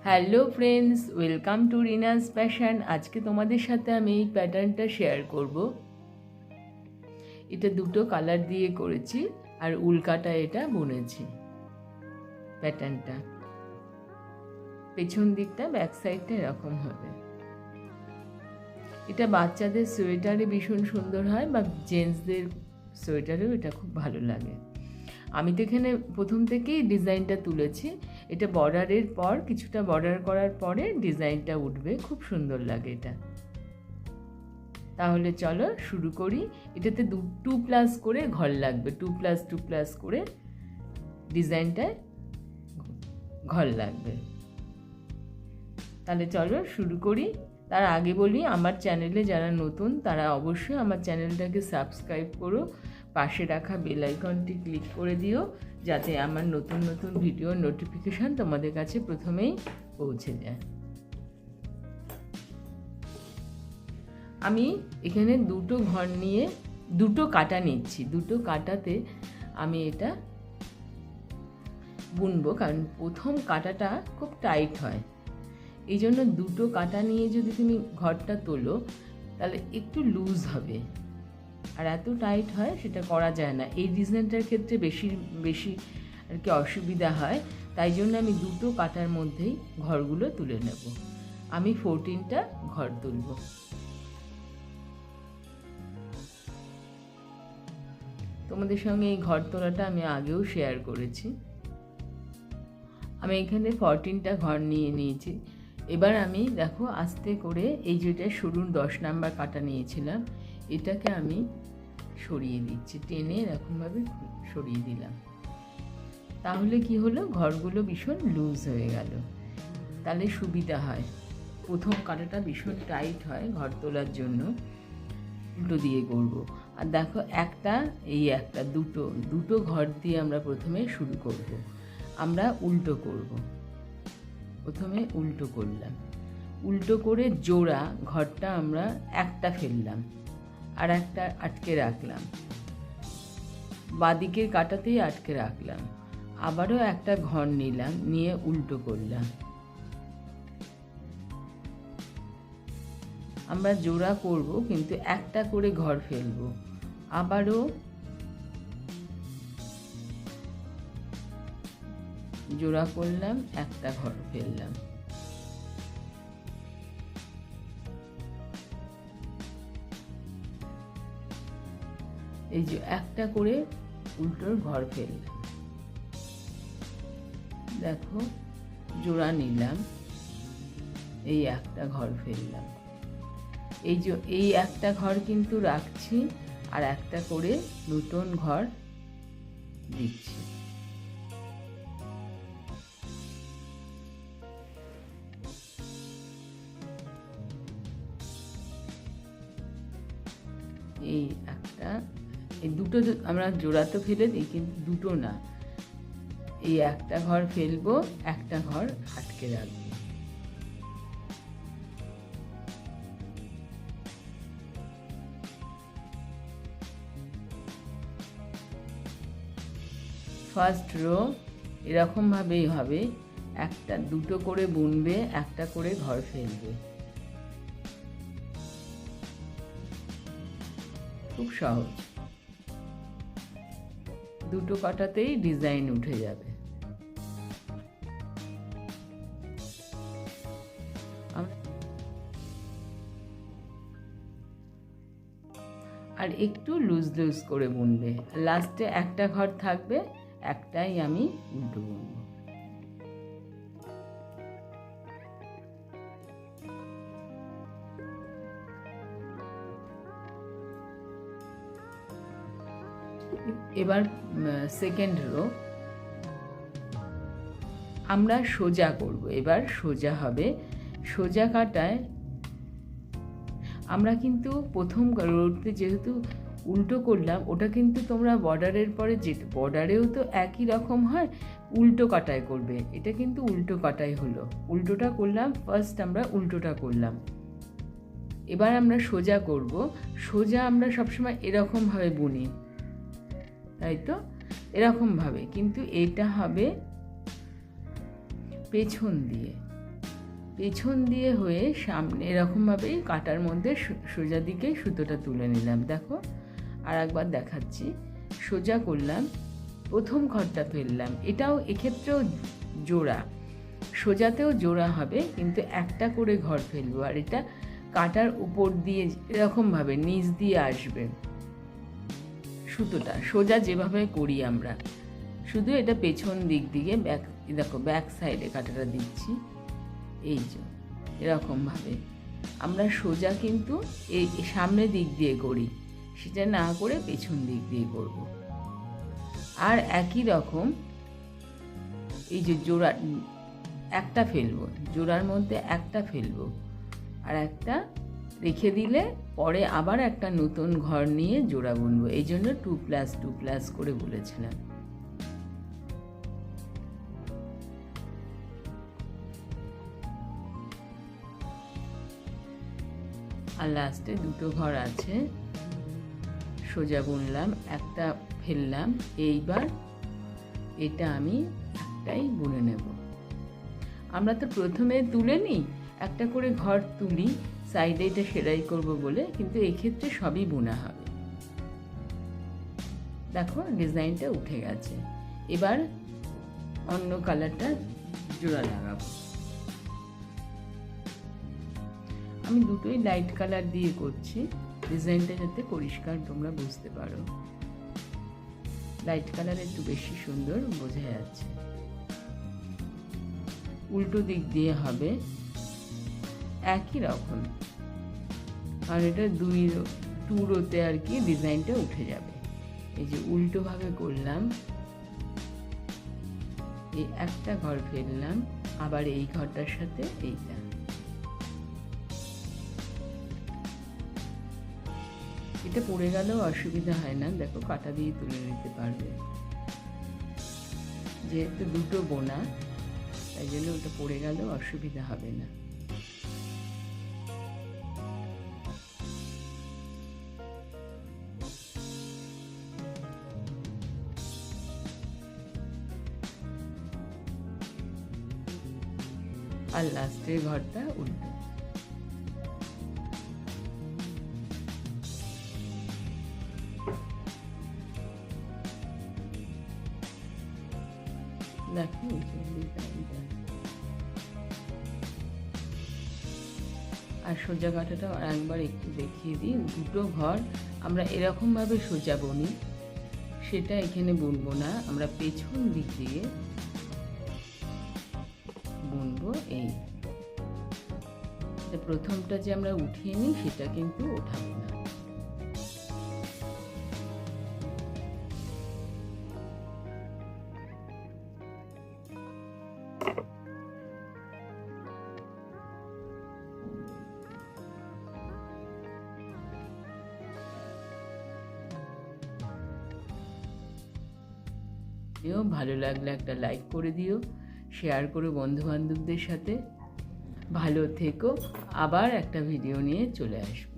Hello friends, welcome to Rina's fashion. আজকে তোমাদের সাথে আমি এই প্যাটার্নটা শেয়ার করব। এটা দুটো কালার দিয়ে করেছি আর উল্কাটা এটা বুনেছি। প্যাটার্নটা পেছন দিকটা ব্যাক সাইডটা এরকম হবে। এটা বাচ্চাদের সোয়েটারে ভীষণ সুন্দর হয় বা জেন্টসদের সোয়েটারেও এটা খুব ভালো লাগে। আমি তো এখানে প্রথম থেকেই ডিজাইনটা তুলেছি। এটা বর্ডারের পর কিছুটা বর্ডার করার পরে ডিজাইনটা উঠবে, খুব সুন্দর লাগে এটা। তাহলে চলো শুরু করি। এটাতে 2+ করে ঘর লাগবে, 2+2+ করে ডিজাইনটায় ঘর লাগবে। তাহলে চলো শুরু করি। তার আগে বলি, আমার চ্যানেলে যারা নতুন তারা অবশ্যই আমার চ্যানেলটাকে সাবস্ক্রাইব করো, পাশে রাখা বেল আইকনটি ক্লিক করে দিও, যাতে আমার নতুন নতুন ভিডিওর নোটিফিকেশান তোমাদের কাছে প্রথমেই পৌঁছে যায়। আমি এখানে দুটো ঘর নিয়ে দুটো কাটা নিচ্ছি। দুটো কাটাতে আমি এটা বুনবো, কারণ প্রথম কাটাটা খুব টাইট হয়। এই জন্য দুটো কাটা নিয়ে যদি তুমি ঘরটা তোলো তাহলে একটু লুজ হবে, আর এত টাইট হয় সেটা করা যায় না। এই ডিজাইনটার ক্ষেত্রে বেশি আর কি অসুবিধা হয়। তাই জন্য আমি দুটো কাটার মধ্যেই ঘরগুলো তুলে নেব। আমি 14টা ঘর তুলব। তোমাদের সঙ্গে এই ঘর তোলাটা আমি আগেও শেয়ার করেছি। আমি এখানে 14টা ঘর নিয়ে নিয়েছি। এবার আমি দেখো আস্তে করে এই যেটা শুরুর 10 নাম্বার কাটা নিয়েছিলাম, এটাকে আমি সরিয়ে দিচ্ছি, টেনে এরকমভাবে সরিয়ে দিলাম। তাহলে কি হলো, ঘরগুলো ভীষণ লুজ হয়ে গেল, তাহলে সুবিধা হয়। প্রথম কাটাটা ভীষণ টাইট হয় ঘর তোলার জন্য, উল্টো দিয়ে করব। আর দেখো একটা দুটো ঘর দিয়ে আমরা প্রথমে শুরু করব। আমরা উল্টো করব। প্রথমে উল্টো করলাম, উল্টো করে জোড়া ঘরটা আমরা একটা ফেললাম আর একটা আটকে রাখলাম, বাদিকের কাটাতেই আটকে রাখলাম। আবারও একটা ঘর নিলাম, নিয়ে উল্টো করলাম। আমরা জোড়া করব কিন্তু একটা করে ঘর ফেলবো। আবারও জোড়া করলাম, একটা ঘর ফেললাম। এই যে একটা করে উল্টোর ঘর ফেললাম। দেখো জোড়া নিলাম, এই একটা ঘর ফেললাম। এই একটা ঘর কিন্তু রাখছি আর একটা করে নতুন ঘর দিচ্ছি। এই দুটো আমরা জোড়া তো ফেলে দিই, কিন্তু দুটো না, এই একটা ঘর ফেলবো, একটা ঘর আটকে রাখবো। ফার্স্ট রো এরকমভাবেই হবে, দুটো করে বুনবে, একটা করে ঘর ফেলবে। খুব সহজ, দুটো কাটাতেই ডিজাইন উঠে যাবে। আর একটু লুজ লুজ করে বুনবে, লাস্টে একটা ঘর থাকবে, একটাই আমি উল্টো বুনবো। এবার সেকেন্ড রো আমরা সোজা করব। এবার সোজা হবে, সোজা কাটায় আমরা কিন্তু প্রথম রোতে যেহেতু উল্টো করলাম, ওটা কিন্তু তোমরা বর্ডারের পরে বর্ডারেও তো একই রকম হয়, উল্টো কাটায় করবে। এটা কিন্তু উল্টো কাটাই হলো, উল্টোটা করলাম, ফার্স্ট আমরা উল্টোটা করলাম। এবার আমরা সোজা করব। সোজা আমরা সবসময় এরকমভাবে বুনি, তাই তো, এরকমভাবে, কিন্তু এটা হবে পেছন দিয়ে। পেছন দিয়ে হয়ে সামনে এরকমভাবেই কাটার মধ্যে সোজা দিকে সুতোটা তুলে নিলাম। দেখো আর একবার দেখাচ্ছি, সোজা করলাম, প্রথম ঘরটা ফেললাম, এটাও এক্ষেত্রেও জোড়া, সোজাতেও জোড়া হবে কিন্তু একটা করে ঘর ফেলবো, আর এটা কাটার উপর দিয়ে এরকমভাবে নিচ দিয়ে আসবে সুতোটা, সোজা যেভাবে করি আমরা, শুধু এটা পেছন দিক দিয়ে ব্যাক, দেখো ব্যাক সাইডে কাটাটা দিচ্ছি, এই যে এরকমভাবে আমরা সোজা কিন্তু এই সামনের দিক দিয়ে করি, সেটা না করে পেছন দিক দিয়ে করব। আর একই রকম এই যে জোড়া একটা ফেলবো, জোড়ার মধ্যে একটা ফেলবো আর একটা রেখে দিলে পরে আবার একটা নতুন ঘর নিয়ে জোড়া বুনবো, এই জন্য 2+2+ করে বলেছিলাম। আর লাস্টে দুটো ঘর আছে, সোজা বুনলাম, একটা ফেললাম, এইবার এটা আমি একটাই বুনে নেব। আমরা তো প্রথমে তুলে নিই, একটা করে ঘর তুলি সাইডে এটা সেলাই করব বলে, কিন্তু এক্ষেত্রে সবই বোনা হবে। দেখো ডিজাইনটা উঠে গেছে, এবার অন্য কালারটা জোড়া লাগাবো। আমি দুটোই লাইট কালার দিয়ে করছি, ডিজাইনটা যাতে পরিষ্কার তোমরা বুঝতে পারো। লাইট কালার একটু বেশি সুন্দর বোঝা যাচ্ছে। উল্টো দিক দিয়ে হবে একই রকম, আর এটা 2 রোতে আর কি ডিজাইনটা উঠে যাবে। এই যে উল্টোভাবে করলাম, এই একটা ঘর ফেললাম, আবার এই ঘরটার সাথে এইটা, এটা পড়ে গেলেও অসুবিধা হয় না, দেখো কাটা দিয়ে তুলে নিতে পারবে, যেহেতু দুটো বোনা তাই জন্য ওটা পড়ে গেলেও অসুবিধা হবে না। আর লাস্টের ঘরটা উল্টো। দেখো আর সোজা কাটাটা একবার একটু দেখিয়ে দিই। দুটো ঘর আমরা এরকমভাবে সোজা বুনি, সেটা এখানে বুনবো না, আমরা পেছন দিক দিয়ে বুনবো। এই প্রথমটা যে আমরা উঠিয়ে নিই সেটা কিন্তু ওঠাবো না। ভালো লাগলে একটা লাইক করে দিও, শেয়ার করো বন্ধু বান্ধবদের সাথে। ভালো থেকো, আবার একটা ভিডিও নিয়ে চলে আসবো।